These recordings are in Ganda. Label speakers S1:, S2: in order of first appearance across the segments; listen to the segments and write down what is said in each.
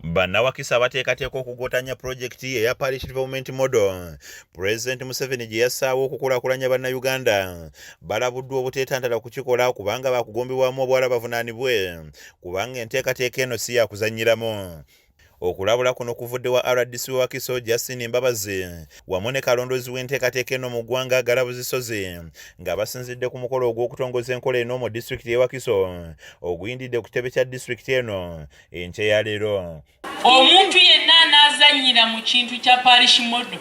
S1: Bannawakisa bateekateeka okugotanya pulojekiti eya parish development model. President Museveni gye yassaawo okukulaakulanya bannayuganda balabuddwa obuteetantala kukikola kubanga bakugombebwamu obwala bavunaanibwe kubanga enteekateeka eno si yakuzannyiramu. Okulabula kuno kuvudde wa RDC Wakiso Justin Mbabazi wamu ne kalondoozi w'enteekateeka eno mu ggwanga Galabuzisozi nga basinzidde ku mukolo ogw'okutongoza enkola eno mu disitulikiti y'e Wakiso oguyindidde ku kitebe kya disitulikiti eno enkya ya leero.
S2: Omuntu yenna anaazannyira mu kintu kya parish model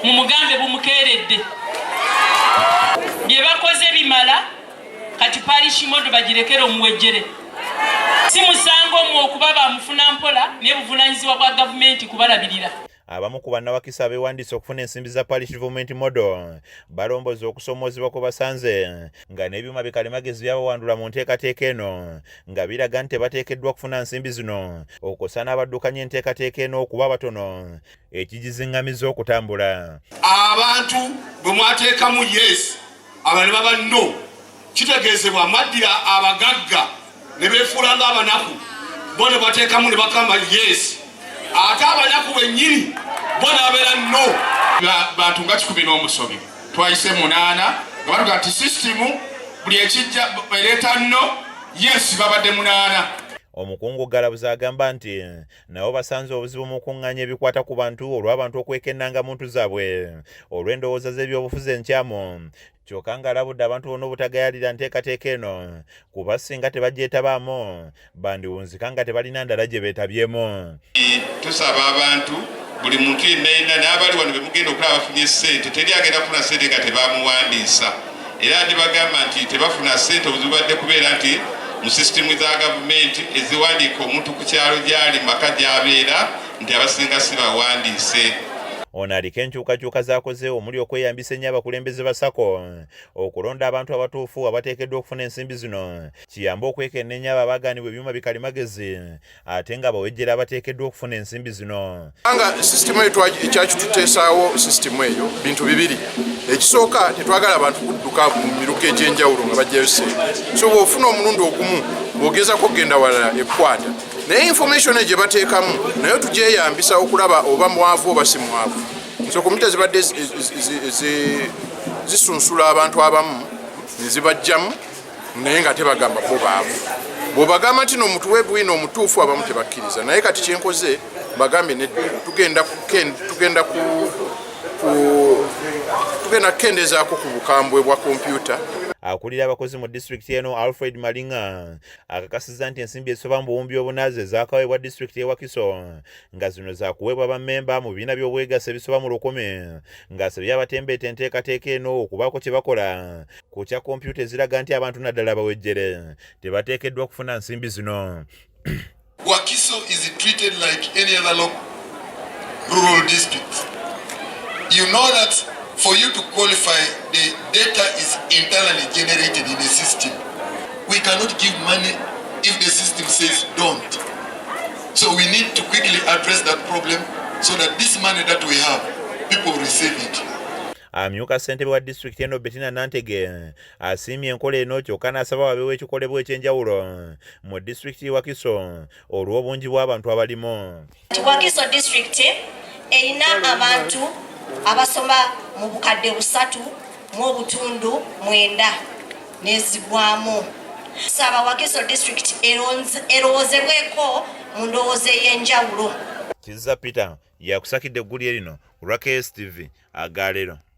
S2: mumugambe bumukeeredde. Bye bakoze bimala kati parish model bagirekera omuwejjere. Si musango mu okuba bamufuna mpola ne buvunaanyizibwa bwa gavumenti kubalabirira.
S1: Abamu ku bannawakisa abeewandiisa okufuna ensimbi za parish development model balomboza okusoomoozebwa kwe basanze nga n'ebyuma bikalimagezi byabawandula mu nteekateeka eno nga biraga nti tebateekeddwa kufuna nsimbi zino okukosa n'abaddukanya enteekateeka eno okuba batono ekigiziŋŋamiza okutambula.
S3: Abantu bwe mwateekamu yes aba ne baba no kitegeezebwa mwaddira abagagga ne beefuula ng'abanaku bo ne bateekamu ne bakamba yes ate abanaku bennyini bo n'abeera no. Bantu nga 11 twayise 8 nga batuga nti sisitimu buli ekijja ereeta nno yes babadde 8.
S1: Omukungu Galabuzi agamba nti nabo basanze obuzibu mu kuŋŋaanya ebikwata ku bantu olw'abantu okwekennanga muntu zaabwe olw'endowooza z'ebyobufuzi enkyamu. Kyokka ng'alabudde abantu bonna obutagayalira nteekateeka eno kuba singa tebagyetabaamu bandiwunzika nga tebalina ndala gye beetabyemu.
S3: Tusaba abantu buli muntu yenna n'abali wano be mugenda okulaba bafunye ssente teri agenda kufuna ssente nga tebamuwandiisa era ndibagamba nti tebafuna ssente obuzibu badde kubeera nti mu sisitimu za gavumenti eziwandiika omuntu ku kyalo gy'ali maka gy'abeera nti abasinga si bawandiise.
S1: Ono aliko enkyukakyuka z'akoze omuli okweyambisa ennyo abakulembeze ba SACCO okulonda abantu abatuufu abateekeddwa okufuna ensimbi zino kiyambe okwekenneenya abo abaagaanibwa ebyuma bikalimagezi ate nga bawejjera abateekeddwa okufuna ensimbi zino.
S4: Anga sisitimu eyo ekyakituteesaawo sisitimu eyo bintu bibiri. Ekisooka tetwagala abantu kudduka mu miruka egy'enjawulo nga bajjayo ssente. So bw'ofuna omulundi ogumu bw'ogezaako okgenda walala ekwata. Naye information gye bateekamu nayo tugyeyambisa okulaba oba mwavu oba si mwavu. So komite zibadde zisunsula abantu abamu ne zibajjamu naye nga tebagamba bo baavu. Bw'obagamba nti n'omuntu w'ebwino omutuufu abamu tebakkiriza. Naye kati kyenkoze bagambye tugenda kukendeezaako ku bukambwe bwa kompyuta.
S1: Akulira abakozi mu disitulikiti eno Alfred Malinga akakasizza nti ensimbi ezisoba mu buwumbi obunaazi zaakaweebwa disitulikiti y'e Wakiso nga zino zaakuweebwa bammemba mu bibiina by'obwegassi ebisoba mu 100 ng'asabye abatembeeta enteekateeka eno okubaako kye bakola ku kya kompyuta eziraga nti abantu naddala bawejjere tebateekeddwa kufuna nsimbi zino.
S5: Wakiso is treated like any other rural district. You know that for you to qualify, the data is internally generated in the system. We cannot give money if the system says don't. So we need to quickly address that problem so that this money that we have, people receive it.
S1: Amyuka ssentebe wa disitulikiti eno Bettina Nantege asiimye enkola eno kyokka n'asaba wabeewo ekikolebwa eky'enjawulo mu disitulikiti y'e Wakiso olw'obungi bw'abantu abalimu.
S6: Wakiso disitulikiti erina abantu abasoma mu bukadde 3.9 n'ezigwamu. Saba Wakiso district erowoozebweko mu ndowooza ey'enjawulo.
S1: Kizza Peter yakusakidde eggulire lino olwa KSTV agaleero.